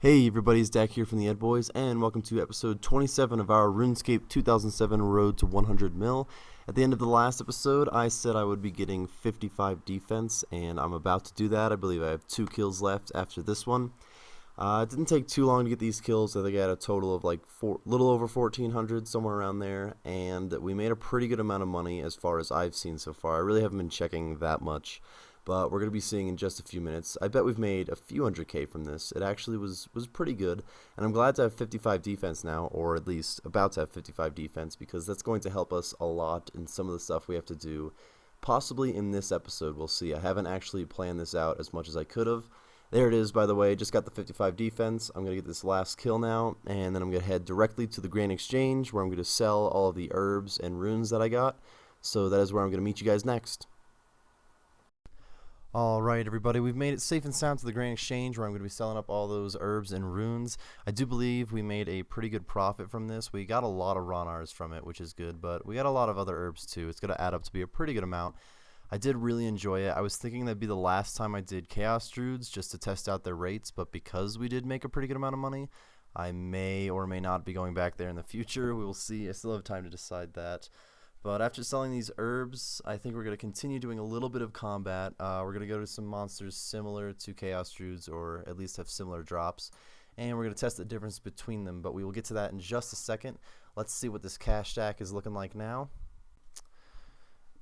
Hey everybody, it's Dak here from the Ed Boys, and welcome to episode 27 of our RuneScape 2007 Road to 100 Mil. At the end of the last episode, I said I would be getting 55 defense, and I'm about to do that. I believe I have 2 kills left after this one. It didn't take too long to get these kills. I think I had a total of like little over 1,400, somewhere around there, and we made a pretty good amount of money as far as I've seen so far. I really haven't been checking that much, but we're going to be seeing in just a few minutes. I bet we've made a few hundred K from this. It actually was pretty good, and I'm glad to have 55 defense now, or at least about to have 55 defense, because that's going to help us a lot in some of the stuff we have to do, possibly in this episode. We'll see. I haven't actually planned this out as much as I could have. There it is, by the way. Just got the 55 defense. I'm going to get this last kill now, and then I'm going to head directly to the Grand Exchange, where I'm going to sell all of the herbs and runes that I got. So that is where I'm going to meet you guys next. Alright everybody, we've made it safe and sound to the Grand Exchange, where I'm going to be selling up all those herbs and runes. I do believe we made a pretty good profit from this. We got a lot of Ronars from it, which is good, but we got a lot of other herbs too. It's going to add up to be a pretty good amount. I did really enjoy it. I was thinking that'd be the last time I did Chaos Druids just to test out their rates, but because we did make a pretty good amount of money, I may or may not be going back there in the future. We will see. I still have time to decide that. But after selling these herbs, I think we're going to continue doing a little bit of combat. We're going to go to some monsters similar to Chaos Druids, or at least have similar drops. And we're going to test the difference between them, but we will get to that in just a second. Let's see what this cash stack is looking like now.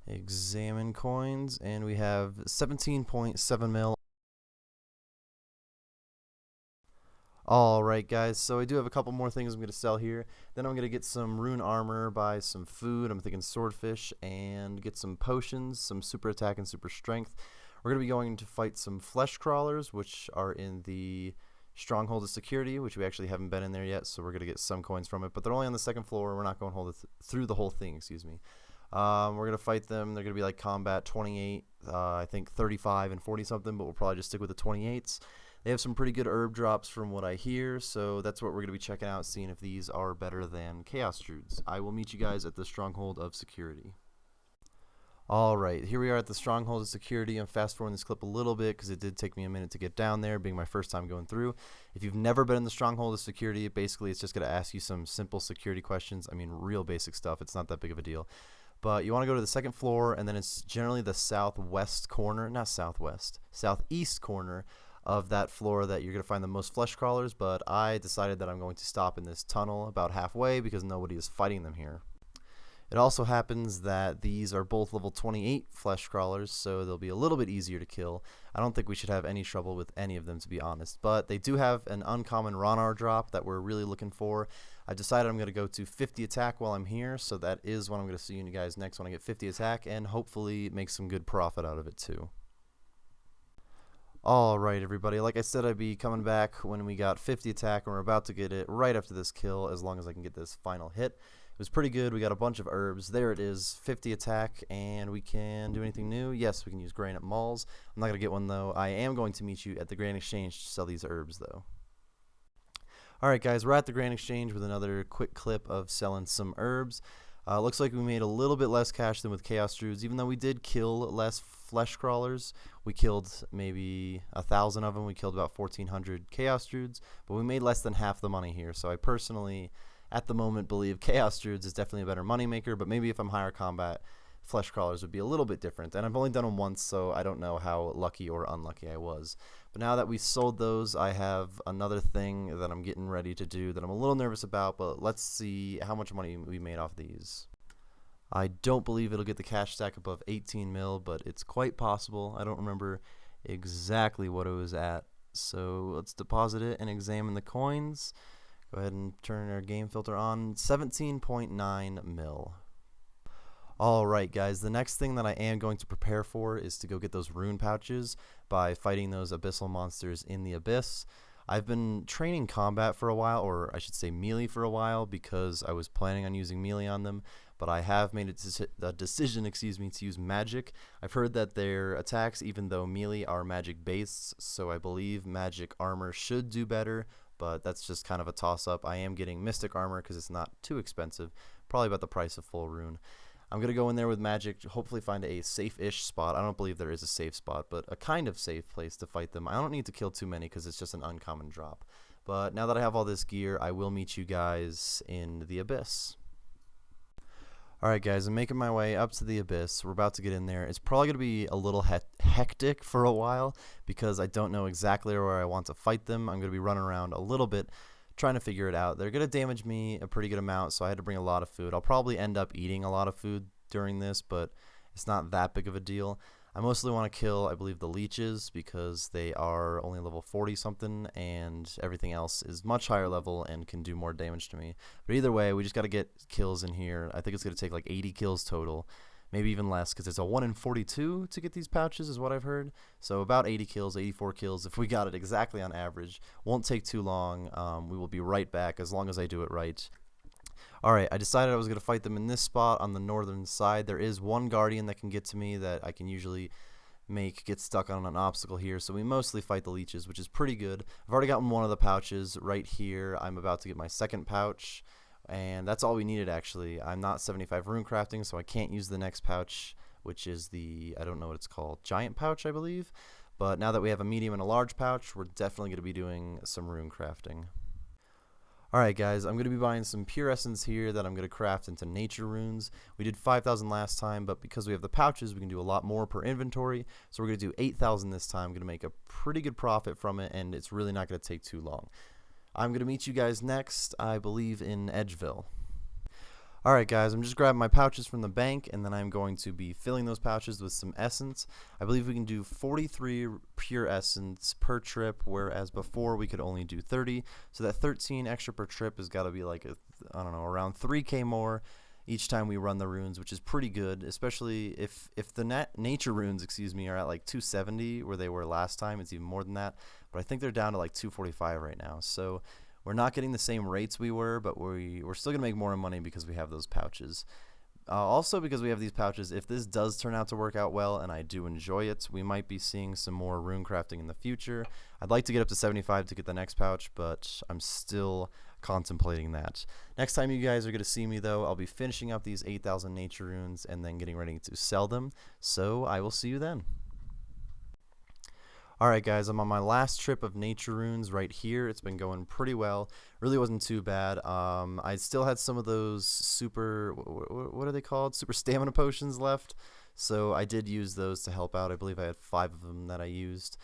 Examine coins, and we have 17.7 mil. Alright guys, so I do have a couple more things I'm going to sell here. Then I'm going to get some rune armor, buy some food, I'm thinking swordfish, and get some potions, some super attack and super strength. We're going to be going to fight some flesh crawlers, which are in the stronghold of security, which we actually haven't been in there yet, so we're going to get some coins from it. But they're only on the second floor, we're not going through the whole thing, excuse me. We're going to fight them. They're going to be like combat 28, I think 35 and 40 something, but we'll probably just stick with the 28s. They have some pretty good herb drops from what I hear, so that's what we're going to be checking out, seeing if these are better than Chaos Druids. I will meet you guys at the Stronghold of Security. Alright, here we are at the Stronghold of Security. I'm fast forwarding this clip a little bit because it did take me a minute to get down there, being my first time going through. If you've never been in the Stronghold of Security, basically it's just going to ask you some simple security questions. I mean, real basic stuff. It's not that big of a deal. But you want to go to the second floor, and then it's generally the southwest corner, not southwest, southeast corner of that floor that you're going to find the most flesh crawlers. But I decided that I'm going to stop in this tunnel about halfway because nobody is fighting them here. It also happens that these are both level 28 flesh crawlers, so they'll be a little bit easier to kill. I don't think we should have any trouble with any of them, to be honest, but they do have an uncommon Ronar drop that we're really looking for. I decided I'm going to go to 50 attack while I'm here, so that is what I'm going to see you guys next when I get 50 attack, and hopefully make some good profit out of it too. Alright everybody, like I said, I'd be coming back when we got 50 attack, and we're about to get it right after this kill, as long as I can get this final hit. It was pretty good. We got a bunch of herbs. There it is, 50 attack, and we can do anything new. Yes, we can use granite malls. I'm not going to get one though. I am going to meet you at the Grand Exchange to sell these herbs though. Alright guys, we're at the Grand Exchange with another quick clip of selling some herbs. Looks like we made a little bit less cash than with Chaos Druids, even though we did kill less flesh crawlers. We killed maybe 1,000 of them. We killed about 1,400 Chaos Druids, but we made less than half the money here. So I personally, at the moment, believe Chaos Druids is definitely a better moneymaker, but maybe if I'm higher combat, flesh crawlers would be a little bit different. And I've only done them once, so I don't know how lucky or unlucky I was. But now that we sold those, I have another thing that I'm getting ready to do that I'm a little nervous about, but let's see how much money we made off these. I don't believe it'll get the cash stack above 18 mil, but it's quite possible. I don't remember exactly what it was at. So let's deposit it and examine the coins. Go ahead and turn our game filter on. 17.9 mil. Alright guys, the next thing that I am going to prepare for is to go get those rune pouches by fighting those abyssal monsters in the abyss. I've been training combat for a while, or I should say melee for a while, because I was planning on using melee on them, but I have made a decision to use magic. I've heard that their attacks, even though melee, are magic based, so I believe magic armor should do better, but that's just kind of a toss up. I am getting mystic armor because it's not too expensive, probably about the price of full rune. I'm going to go in there with magic, hopefully find a safe-ish spot. I don't believe there is a safe spot, but a kind of safe place to fight them. I don't need to kill too many because it's just an uncommon drop. But now that I have all this gear, I will meet you guys in the Abyss. Alright guys, I'm making my way up to the Abyss. We're about to get in there. It's probably going to be a little hectic for a while because I don't know exactly where I want to fight them. I'm going to be running around a little bit trying to figure it out. They're going to damage me a pretty good amount, so I had to bring a lot of food. I'll probably end up eating a lot of food during this, but it's not that big of a deal. I mostly want to kill, I believe, the leeches because they are only level 40 something, and everything else is much higher level and can do more damage to me. But either way, we just got to get kills in here. I think it's going to take like 80 kills total, maybe even less, because it's a 1 in 42 to get these pouches is what I've heard. So about 80 kills, 84 kills, if we got it exactly on average. Won't take too long. We will be right back as long as I do it right. Alright, I decided I was going to fight them in this spot on the northern side. There is one guardian that can get to me that I can usually make get stuck on an obstacle here, so we mostly fight the leeches, which is pretty good. I've already gotten one of the pouches right here. I'm about to get my second pouch, and that's all we needed actually. I'm not 75 rune crafting, so I can't use the next pouch, which is the, I don't know what it's called, giant pouch I believe. But now that we have a medium and a large pouch, we're definitely going to be doing some rune crafting. Alright guys, I'm going to be buying some pure essence here that I'm going to craft into nature runes. We did 5,000 last time, but because we have the pouches, we can do a lot more per inventory. So we're going to do 8,000 this time. I'm going to make a pretty good profit from it, and it's really not going to take too long. I'm going to meet you guys next, I believe, in Edgeville. Alright guys, I'm just grabbing my pouches from the bank, and then I'm going to be filling those pouches with some essence. I believe we can do 43 pure essence per trip, whereas before we could only do 30. So that 13 extra per trip has got to be like, I don't know, around 3k more each time we run the runes, which is pretty good, especially if the nature runes, excuse me, are at like 270 where they were last time. It's even more than that, but I think they're down to like 245 right now. So we're not getting the same rates we were, but we're still going to make more money because we have those pouches. Also, because we have these pouches, if this does turn out to work out well and I do enjoy it, we might be seeing some more rune crafting in the future. I'd like to get up to 75 to get the next pouch, but I'm still contemplating that. Next time you guys are going to see me, though, I'll be finishing up these 8,000 nature runes and then getting ready to sell them. So I will see you then. Alright guys, I'm on my last trip of nature runes right here. It's been going pretty well. Really wasn't too bad. I still had some of those super, what are they called? Super stamina potions left. So I did use those to help out. I believe I had 5 of them that I used.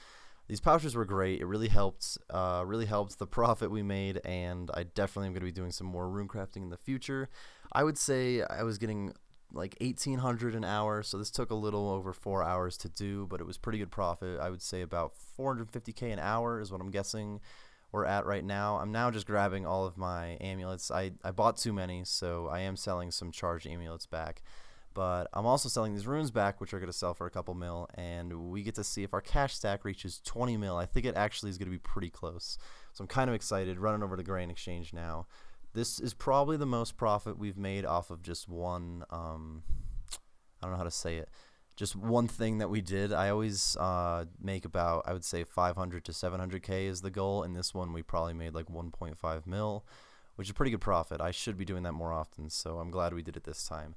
These pouches were great. It really helped the profit we made, and I definitely am going to be doing some more rune crafting in the future. I would say I was getting like 1,800 an hour, so this took a little over 4 hours to do, but it was pretty good profit. I would say about 450k an hour is what I'm guessing we're at right now. I'm now just grabbing all of my amulets. I bought too many, so I am selling some charged amulets back, but I'm also selling these runes back, which are going to sell for a couple mil, and we get to see if our cash stack reaches 20 mil. I think it actually is going to be pretty close, so I'm kind of excited. Running over to Grain Exchange now. This is probably the most profit we've made off of just one, I don't know how to say it, just one thing that we did. I always make about, I would say 500 to 700k is the goal, and this one we probably made like 1.5 mil, which is a pretty good profit. I should be doing that more often, so I'm glad we did it this time.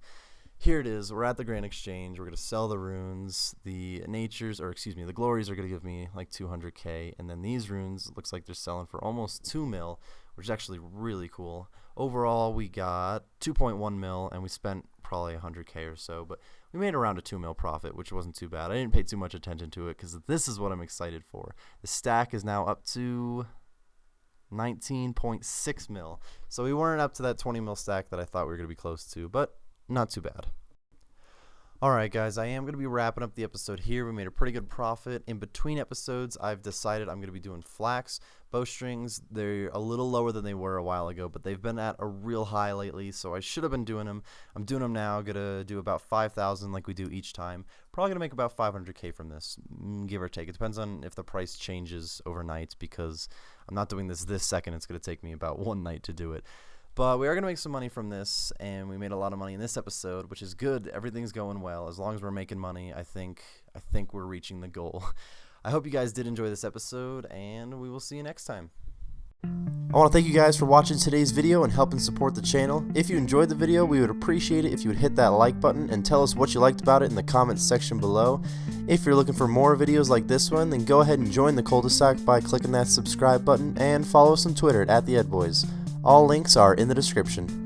Here it is. We're at the Grand Exchange. We're going to sell the runes. The natures, or excuse me, the glories are going to give me like 200k, and then these runes looks like they're selling for almost 2 mil, which is actually really cool. Overall, we got 2.1 mil, and we spent probably 100k or so, but we made around a 2 mil profit, which wasn't too bad. I didn't pay too much attention to it because this is what I'm excited for. The stack is now up to 19.6 mil, so we weren't up to that 20 mil stack that I thought we were going to be close to, but not too bad. Alright guys, I am going to be wrapping up the episode here. We made a pretty good profit. In between episodes, I've decided I'm going to be doing flax. Bowstrings, they're a little lower than they were a while ago, but they've been at a real high lately, so I should have been doing them. I'm doing them now. Going to do about 5,000 like we do each time. Probably going to make about 500k from this, give or take. It depends on if the price changes overnight, because I'm not doing this second. It's going to take me about one night to do it. But we are going to make some money from this, and we made a lot of money in this episode, which is good. Everything's going well. As long as we're making money, I think we're reaching the goal. I hope you guys did enjoy this episode, and we will see you next time. I want to thank you guys for watching today's video and helping support the channel. If you enjoyed the video, we would appreciate it if you would hit that like button and tell us what you liked about it in the comments section below. If you're looking for more videos like this one, then go ahead and join the cul-de-sac by clicking that subscribe button and follow us on Twitter at @TheEdBoys. All links are in the description.